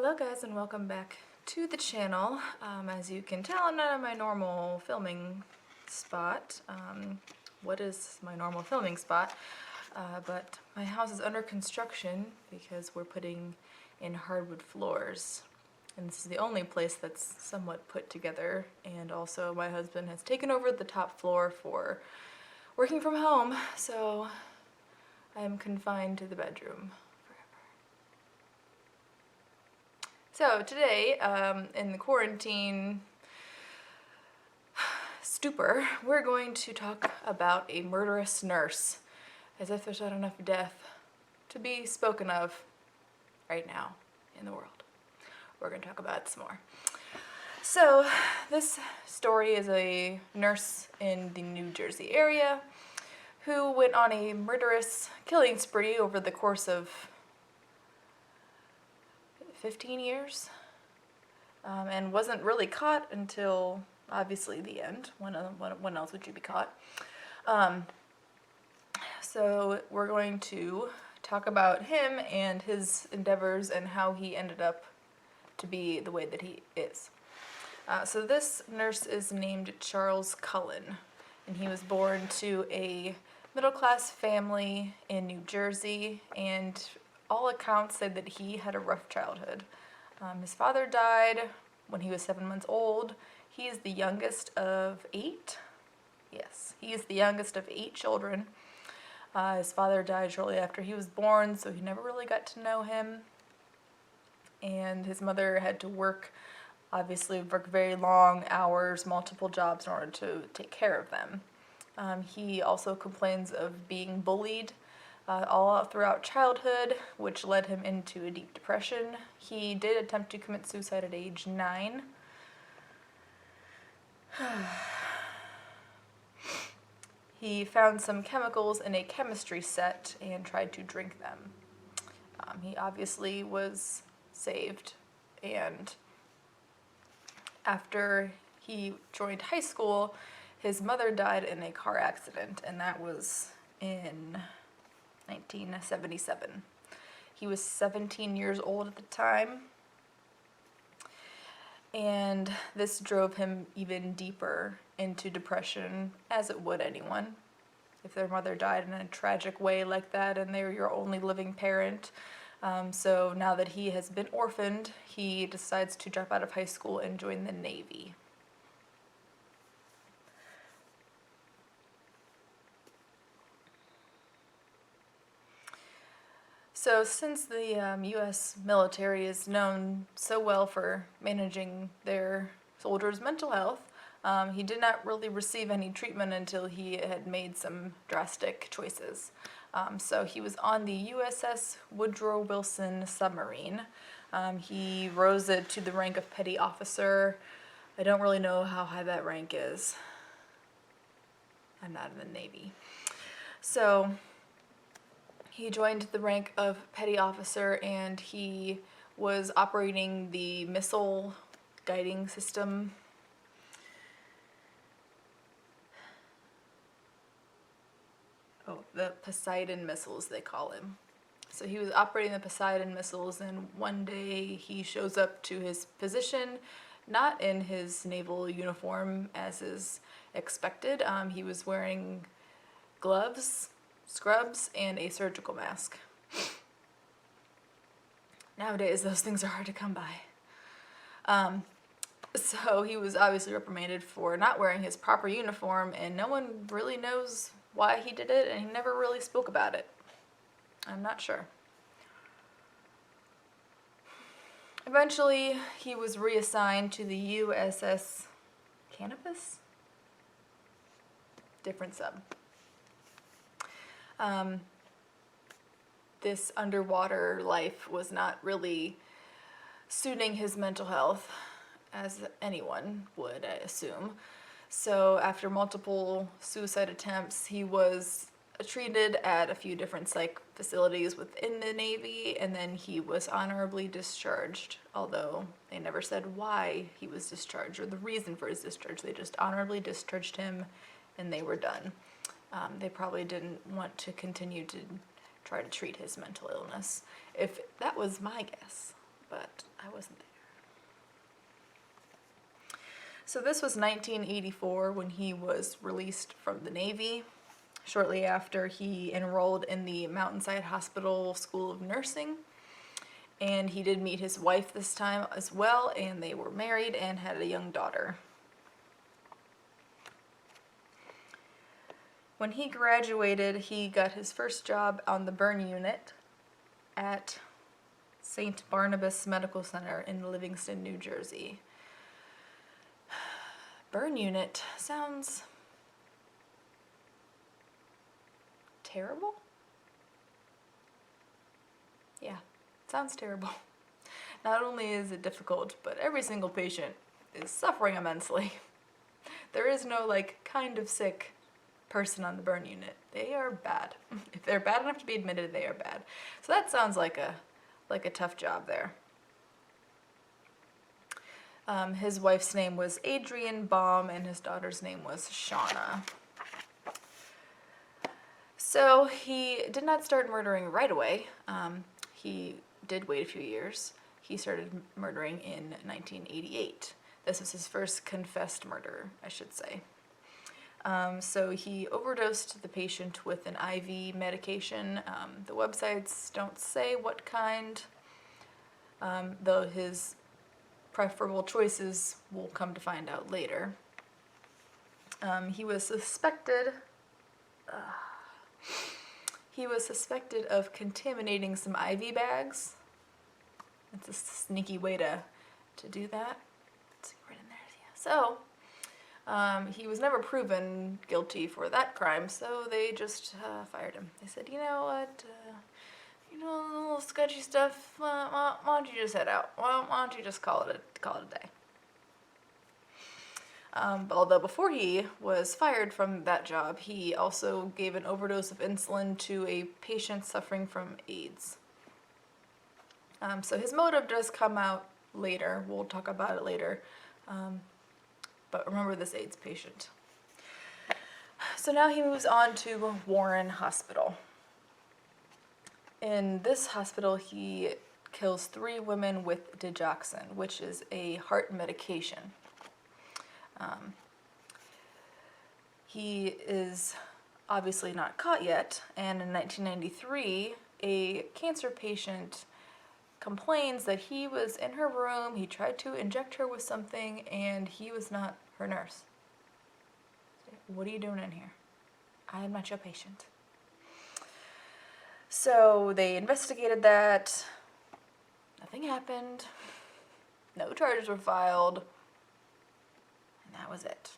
Hello guys and welcome back to the channel. As you can tell, I'm not in my normal filming spot. What is my normal filming spot? But my house is under construction because we're putting in hardwood floors. And this is the only place that's somewhat put together. And also my husband has taken over the top floor for working from home, so I am confined to the bedroom. So today, in the quarantine stupor, we're going to talk about a murderous nurse, as if there's not enough death to be spoken of right now in the world. We're going to talk about it some more. So this story is a nurse in the New Jersey area who went on a murderous killing spree over the course of 15 years, and wasn't really caught until obviously the end. When else would you be caught? So we're going to talk about him and his endeavors and how he ended up to be the way that he is. So this nurse is named Charles Cullen, and he was born to a middle-class family in New Jersey, and all accounts say that he had a rough childhood. His father died when he was 7 months old. He is the youngest of 8. Yes, he is the youngest of 8 children. His father died shortly after he was born, so he never really got to know him. And his mother had to work very long hours, multiple jobs in order to take care of them. He also complains of being bullied all throughout childhood, which led him into a deep depression. He did attempt to commit suicide at age 9. He found some chemicals in a chemistry set and tried to drink them. He obviously was saved, and after he joined high school, his mother died in a car accident, and that was in 1977. He was 17 years old at the time, and this drove him even deeper into depression, as it would anyone. If their mother died in a tragic way like that and they're your only living parent. So now that he has been orphaned, he decides to drop out of high school and join the Navy. So since the U.S. military is known so well for managing their soldiers' mental health, he did not really receive any treatment until he had made some drastic choices. So he was on the USS Woodrow Wilson submarine. He rose it to the rank of petty officer. I don't really know how high that rank is. I'm not in the Navy. So he joined the rank of petty officer, and he was operating the missile guiding system. Oh, the Poseidon missiles, they call him. So he was operating the Poseidon missiles, and one day he shows up to his position, not in his naval uniform as is expected. He was wearing gloves, scrubs, and a surgical mask. Nowadays, those things are hard to come by. So he was obviously reprimanded for not wearing his proper uniform, and no one really knows why he did it, and he never really spoke about it. I'm not sure. Eventually, he was reassigned to the USS Canopus? Different sub. This underwater life was not really suiting his mental health, as anyone would, I assume. So after multiple suicide attempts, he was treated at a few different psych facilities within the Navy, and then he was honorably discharged, although they never said why he was discharged or the reason for his discharge. They just honorably discharged him, and they were done. They probably didn't want to continue to try to treat his mental illness. If that was my guess, but I wasn't there. So this was 1984 when he was released from the Navy. Shortly after, he enrolled in the Mountainside Hospital School of Nursing. And he did meet his wife this time as well, and they were married and had a young daughter. When he graduated, he got his first job on the burn unit at St. Barnabas Medical Center in Livingston, New Jersey. Burn unit sounds terrible? Yeah, sounds terrible. Not only is it difficult, but every single patient is suffering immensely. There is no, like, kind of sick person on the burn unit. They are bad. If they're bad enough to be admitted, they are bad. So that sounds like a tough job there. His wife's name was Adrienne Baum, and his daughter's name was Shauna. So he did not start murdering right away. He did wait a few years. He started murdering in 1988. This was his first confessed murder, I should say. So he overdosed the patient with an IV medication. The websites don't say what kind, though his preferable choices will come to find out later. He was suspected of contaminating some IV bags. It's a sneaky way to do that. Let's see, right in there. Yeah. So he was never proven guilty for that crime, so they just fired him. They said, you know what, a little sketchy stuff, why don't you just head out? Why don't you just call it a day? But although before he was fired from that job, he also gave an overdose of insulin to a patient suffering from AIDS. So his motive does come out later. We'll talk about it later. But remember this AIDS patient. So now he moves on to Warren Hospital. In this hospital, he kills 3 women with digoxin, which is a heart medication. He is obviously not caught yet, and in 1993, a cancer patient complains that he was in her room, he tried to inject her with something, and he was not her nurse. What are you doing in here? I am not your patient. So they investigated that. Nothing happened. No charges were filed. And that was it.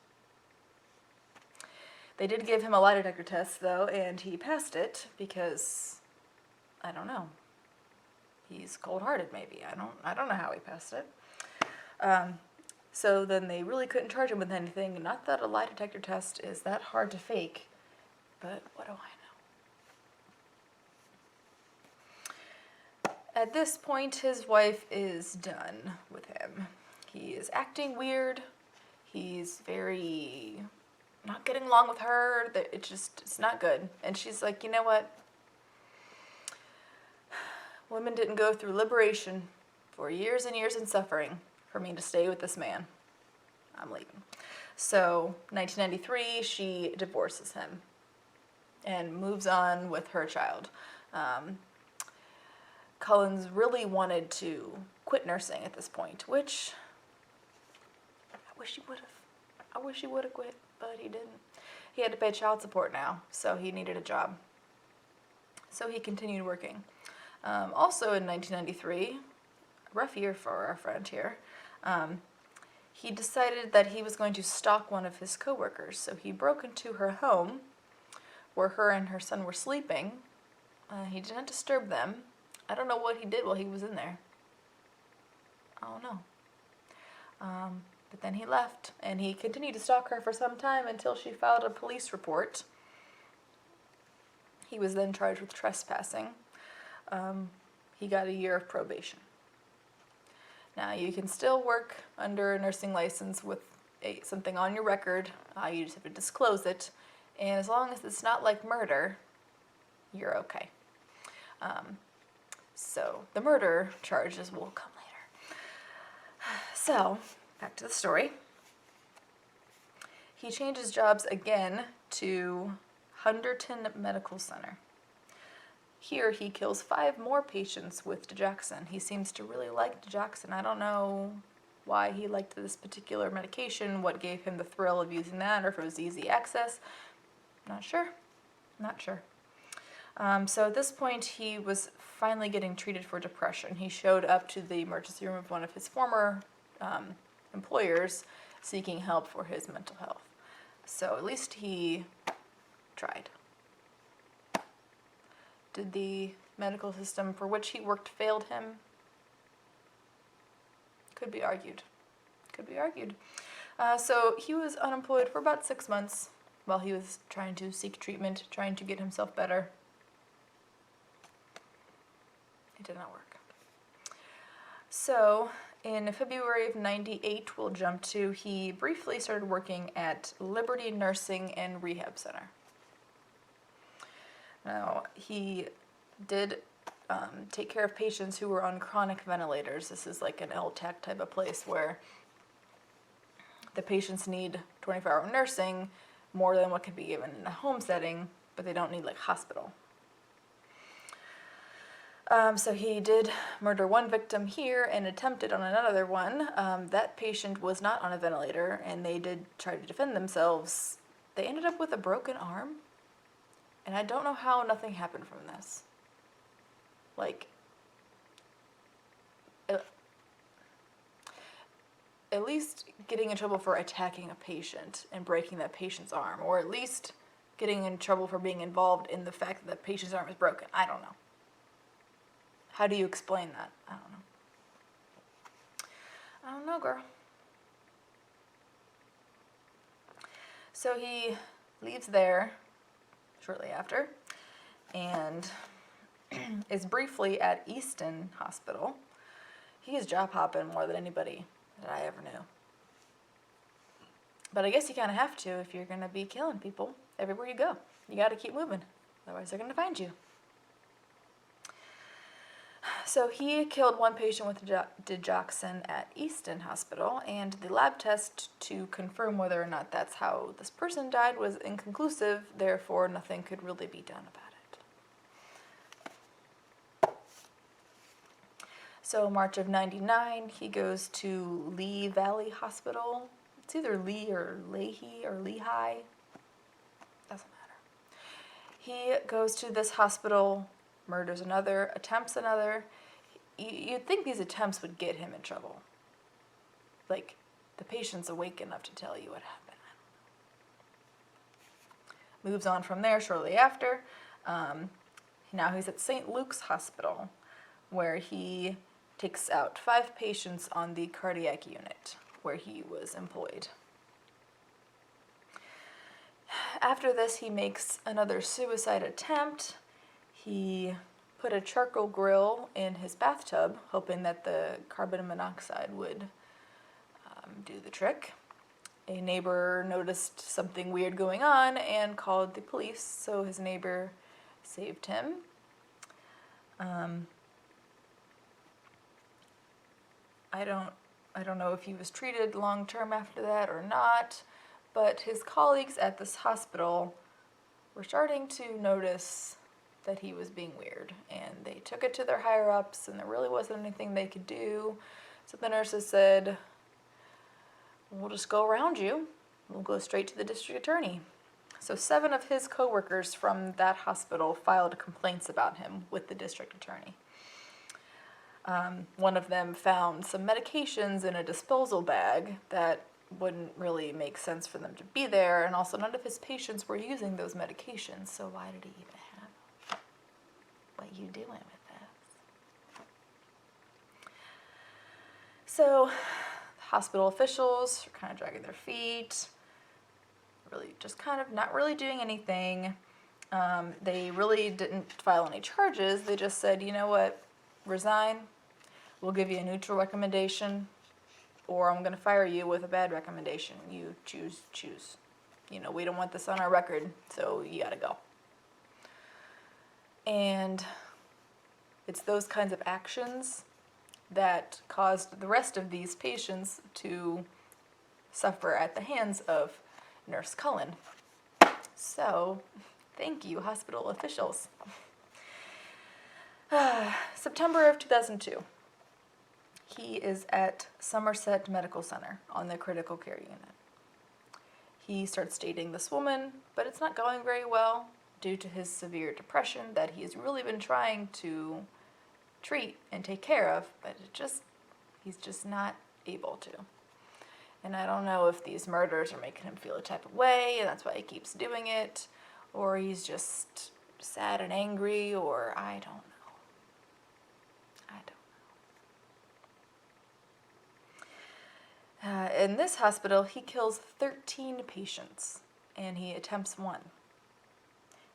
They did give him a lie detector test, though, and he passed it because, I don't know. He's cold-hearted, maybe. I don't know how he passed it. So then they really couldn't charge him with anything. Not that a lie detector test is that hard to fake, but what do I know? At this point, his wife is done with him. He is acting weird. He's very not getting along with her. It's not good. And she's like, you know what? Women didn't go through liberation for years and years and suffering for me to stay with this man. I'm leaving. So, 1993, she divorces him and moves on with her child. Cullen's really wanted to quit nursing at this point, which I wish he would have quit, but he didn't. He had to pay child support now, so he needed a job. So he continued working. Also in 1993, a rough year for our friend here, he decided that he was going to stalk one of his coworkers. So he broke into her home where her and her son were sleeping. He didn't disturb them. I don't know what he did while he was in there. I don't know. But then he left, and he continued to stalk her for some time until she filed a police report. He was then charged with trespassing. He got a year of probation. Now, you can still work under a nursing license with something on your record. You just have to disclose it. And as long as it's not like murder, you're okay. So the murder charges will come So, back to the story. He changes jobs again to Hunterton Medical Center. Here, he kills 5 more patients with digoxin. He seems to really like digoxin. I don't know why he liked this particular medication, what gave him the thrill of using that, or if it was easy access. Not sure. So at this point, he was finally getting treated for depression. He showed up to the emergency room of one of his former employers seeking help for his mental health. So at least he tried. Did the medical system for which he worked failed him? Could be argued. So he was unemployed for about 6 months while he was trying to seek treatment, trying to get himself better. It did not work. So in February of '98, we'll jump to, he briefly started working at Liberty Nursing and Rehab Center. Now, he did take care of patients who were on chronic ventilators. This is like an LTAC type of place where the patients need 24-hour nursing more than what could be given in a home setting, but they don't need like hospital. So he did murder one victim here and attempted on another one. That patient was not on a ventilator, and they did try to defend themselves. They ended up with a broken arm, and I don't know how nothing happened from this. Like, at least getting in trouble for attacking a patient and breaking that patient's arm, or at least getting in trouble for being involved in the fact that the patient's arm is broken. I don't know. How do you explain that? I don't know, girl. So he leaves there shortly after and is briefly at Easton Hospital. He is job hopping more than anybody that I ever knew. But I guess you kind of have to if you're going to be killing people everywhere you go. You got to keep moving. Otherwise they're going to find you. So he killed one patient with digoxin at Easton Hospital, and the lab test to confirm whether or not that's how this person died was inconclusive, therefore nothing could really be done about it. So March of '99, he goes to Lee Valley Hospital. It's either Lee or Leahy or Lehigh. Doesn't matter. He goes to this hospital, murders another, attempts another. You'd think these attempts would get him in trouble. Like, the patient's awake enough to tell you what happened. Moves on from there shortly after. Now he's at St. Luke's Hospital, where he takes out 5 patients on the cardiac unit where he was employed. After this, he makes another suicide attempt. He put a charcoal grill in his bathtub, hoping that the carbon monoxide would do the trick. A neighbor noticed something weird going on and called the police, so his neighbor saved him. I don't know if he was treated long-term after that or not, but his colleagues at this hospital were starting to notice that he was being weird, and they took it to their higher-ups, and there really wasn't anything they could do. So the nurses said, we'll just go around you. We'll go straight to the district attorney. So 7 of his coworkers from that hospital filed complaints about him with the district attorney. One of them found some medications in a disposal bag that wouldn't really make sense for them to be there, and also none of his patients were using those medications, so why did he even have them? What are you doing with this? So the hospital officials are kind of dragging their feet, really just kind of not really doing anything. They really didn't file any charges. They just said, you know what, resign. We'll give you a neutral recommendation, or I'm going to fire you with a bad recommendation. You choose. You know, we don't want this on our record, so you got to go. And it's those kinds of actions that caused the rest of these patients to suffer at the hands of Nurse Cullen. So, thank you, hospital officials. September of 2002. He is at Somerset Medical Center on the critical care unit. He starts dating this woman, but it's not going very well due to his severe depression that he's really been trying to treat and take care of, but he's just not able to. And I don't know if these murders are making him feel a type of way, and that's why he keeps doing it, or he's just sad and angry, or I don't know. In this hospital, he kills 13 patients, and he attempts one.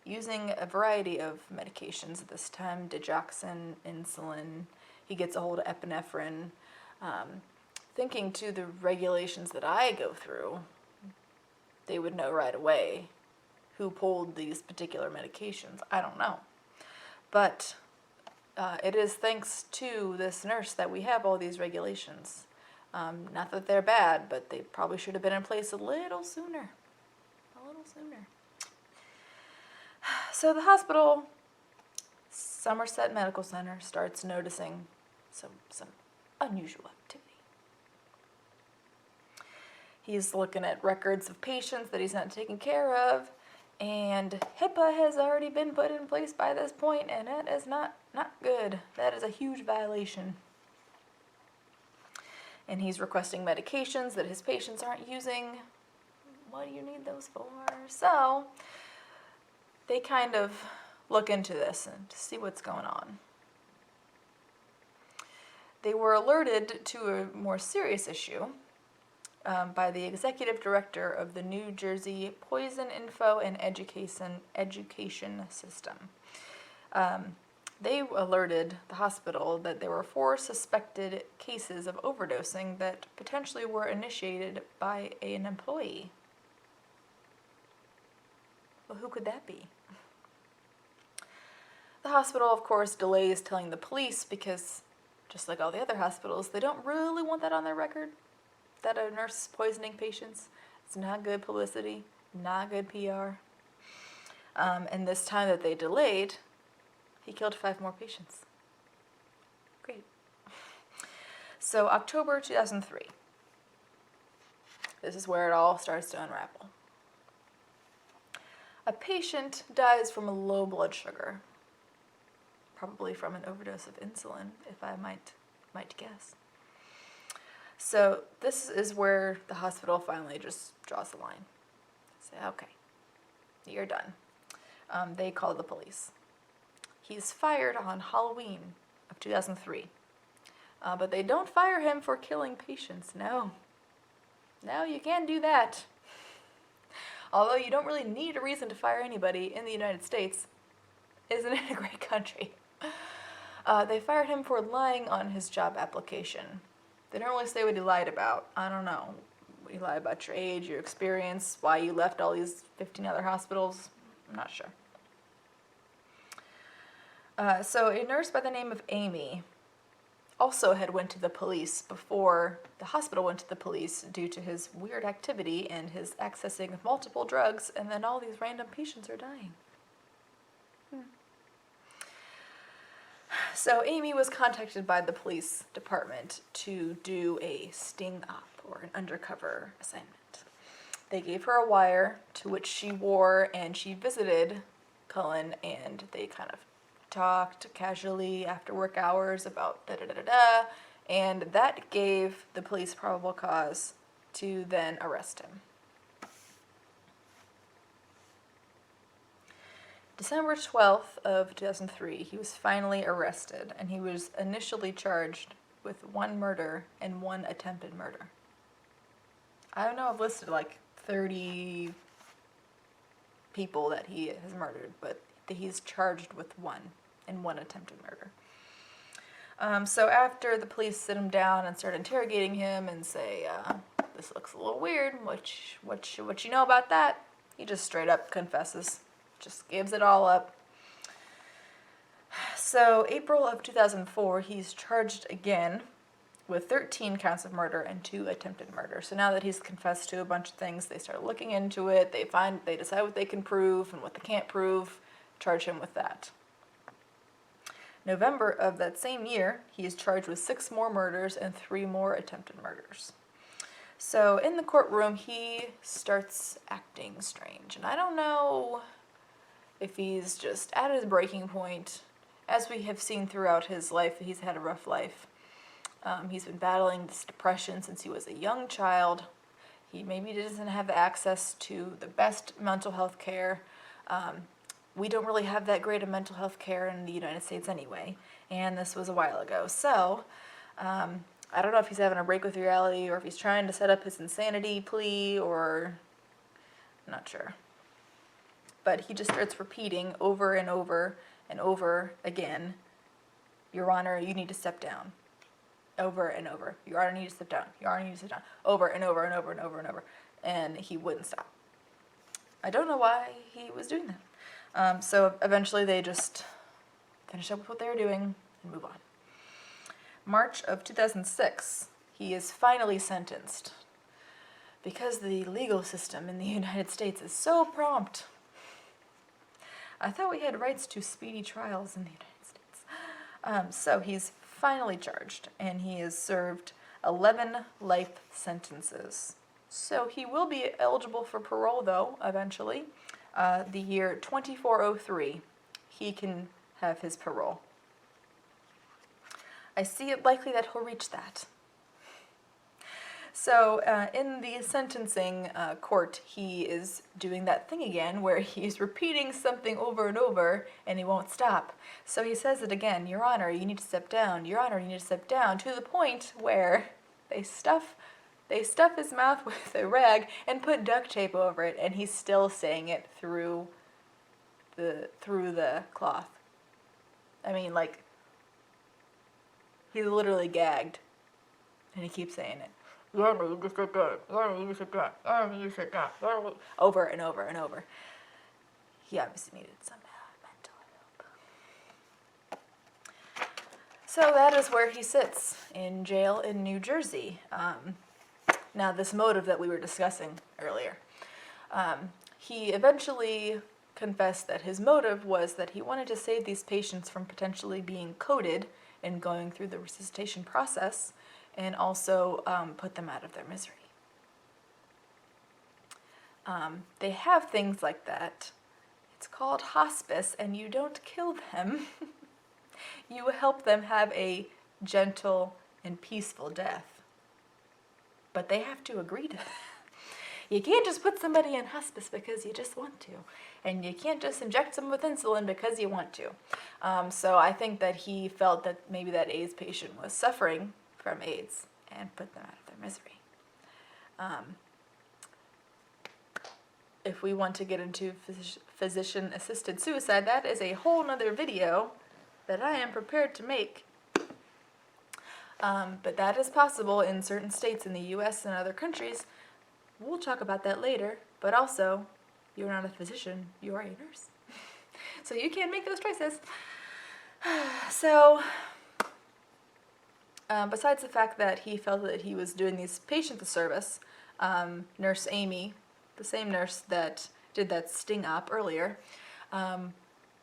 Using a variety of medications at this time, digoxin, insulin, he gets a hold of epinephrine. Thinking to the regulations that I go through, they would know right away who pulled these particular medications. I don't know. But it is thanks to this nurse that we have all these regulations. Not that they're bad, but they probably should have been in place a little sooner. So the hospital, Somerset Medical Center, starts noticing some unusual activity. He's looking at records of patients that he's not taking care of, and HIPAA has already been put in place by this point, and that is not good. That is a huge violation. And he's requesting medications that his patients aren't using. What do you need those for? So they kind of look into this and to see what's going on. They were alerted to a more serious issue by the executive director of the New Jersey Poison Info and Education System. They alerted the hospital that there were 4 suspected cases of overdosing that potentially were initiated by an employee. Well, who could that be? The hospital, of course, delays telling the police because, just like all the other hospitals, they don't really want that on their record, that a nurse is poisoning patients. It's not good publicity, not good PR. And this time that they delayed, he killed 5 more patients. Great. So October 2003. This is where it all starts to unravel. A patient dies from a low blood sugar, probably from an overdose of insulin, if I might guess. So this is where the hospital finally just draws the line. Say, okay, you're done. They call the police. He's fired on Halloween of 2003. But they don't fire him for killing patients, no. No, you can't do that. Although you don't really need a reason to fire anybody in the United States. Isn't it a great country? They fired him for lying on his job application. They don't really say what he lied about. I don't know. You lied about your age, your experience, why you left all these 15 other hospitals. I'm not sure. So a nurse by the name of Amy also had went to the police before the hospital went to the police due to his weird activity and his accessing of multiple drugs, and then all these random patients are dying. So Amy was contacted by the police department to do a sting-op, or an undercover assignment. They gave her a wire to which she wore, and she visited Cullen, and they kind of talked casually after work hours about da-da-da-da-da, and that gave the police probable cause to then arrest him. December 12th of 2003, he was finally arrested, and he was initially charged with 1 murder and 1 attempted murder. I don't know, I've listed like 30 people that he has murdered, but he's charged with 1 and 1 attempted murder. So after the police sit him down and start interrogating him and say, this looks a little weird, what you know about that? He just straight up confesses, just gives it all up. So, April of 2004, he's charged again with 13 counts of murder and 2 attempted murder. So now that he's confessed to a bunch of things, they start looking into it. They decide what they can prove and what they can't prove, charge him with that. November of that same year, he is charged with 6 more murders and 3 more attempted murders. So in the courtroom, he starts acting strange. And I don't know if he's just at his breaking point. As we have seen throughout his life, he's had a rough life. He's been battling this depression since he was a young child. He maybe doesn't have access to the best mental health care. We don't really have that great of mental health care in the United States anyway, and this was a while ago. So, I don't know if he's having a break with reality or if he's trying to set up his insanity plea or... I'm not sure. But he just starts repeating over and over and over again, "Your Honor, you need to step down." Over and over. "Your Honor, you need to step down. Your Honor, you need to step down." Over and over and over and over and over. And he wouldn't stop. I don't know why he was doing that. So eventually they just finish up with what they were doing and move on. March of 2006, he is finally sentenced. Because the legal system in the United States is so prompt. I thought we had rights to speedy trials in the United States. So he's finally charged, and he has served 11 life sentences. So he will be eligible for parole, though, eventually. The year 2403, he can have his parole. I see it likely that he'll reach that. So in the sentencing court, he is doing that thing again where he's repeating something over and over and he won't stop. So he says it again, "Your Honor, you need to step down. Your Honor, you need to step down," to the point where they stuff his mouth with a rag and put duct tape over it, and he's still saying it through the cloth. I mean, like, he's literally gagged, and he keeps saying it. "Your Honor, you need to sit down. Your Honor, you need to sit down. Your Honor, you need to sit down." Over and over and over. He obviously needed some mental help. So that is where he sits, in jail in New Jersey. Now, this motive that we were discussing earlier. He eventually confessed that his motive was that he wanted to save these patients from potentially being coded and going through the resuscitation process, and also put them out of their misery. They have things like that. It's called hospice, and you don't kill them. You help them have a gentle and peaceful death. But they have to agree to that. You can't just put somebody in hospice because you just want to. And you can't just inject them with insulin because you want to. So I think that he felt that maybe that AIDS patient was suffering from AIDS and put them out of their misery. If we want to get into physician-assisted suicide, that is a whole nother video that I am prepared to make. But that is possible in certain states in the U.S. and other countries. We'll talk about that later, but also, you're not a physician, you are a nurse. So you can't make those choices. So, besides the fact that he felt that he was doing these patients a service, Nurse Amy, the same nurse that did that sting op earlier,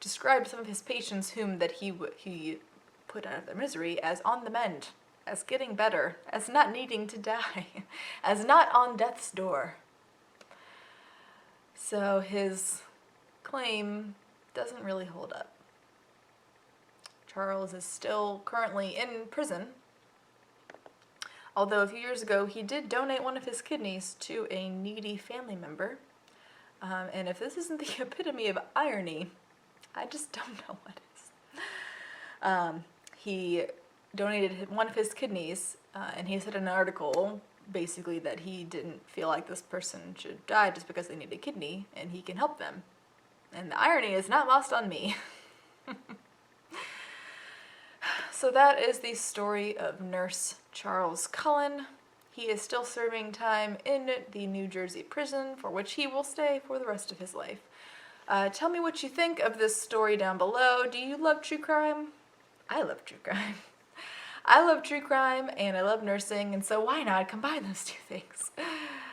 described some of his patients whom that he put out of their misery as on the mend, as getting better, as not needing to die, as not on death's door. So his claim doesn't really hold up. Charles is still currently in prison, although a few years ago he did donate one of his kidneys to a needy family member. And if this isn't the epitome of irony, I just don't know what is. He donated one of his kidneys, and he said in an article basically that he didn't feel like this person should die just because they need a kidney, and he can help them. And the irony is not lost on me. So that is the story of Nurse Charles Cullen. He is still serving time in the New Jersey prison, for which he will stay for the rest of his life. Tell me what you think of this story down below. Do you love true crime? I love true crime. I love true crime and I love nursing, and so why not combine those two things?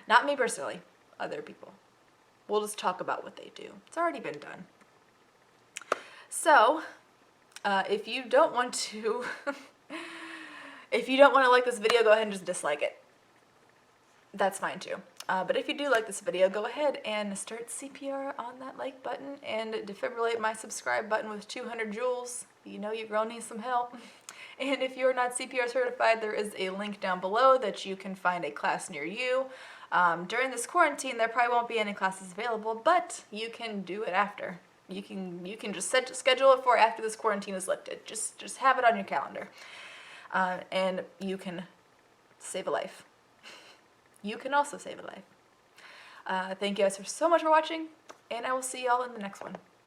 Not me personally, other people. We'll just talk about what they do. It's already been done. So, if you don't want to, if you don't want to like this video, go ahead and just dislike it. That's fine too. But if you do like this video, go ahead and start CPR on that like button and defibrillate my subscribe button with 200 joules. You know your girl needs some help. And if you're not CPR certified, there is a link down below that you can find a class near you. During this quarantine, there probably won't be any classes available, but you can do it after. You can just schedule it for after this quarantine is lifted. Just have it on your calendar, and you can save a life. You can also save a life. Thank you guys so much for watching, and I will see y'all in the next one.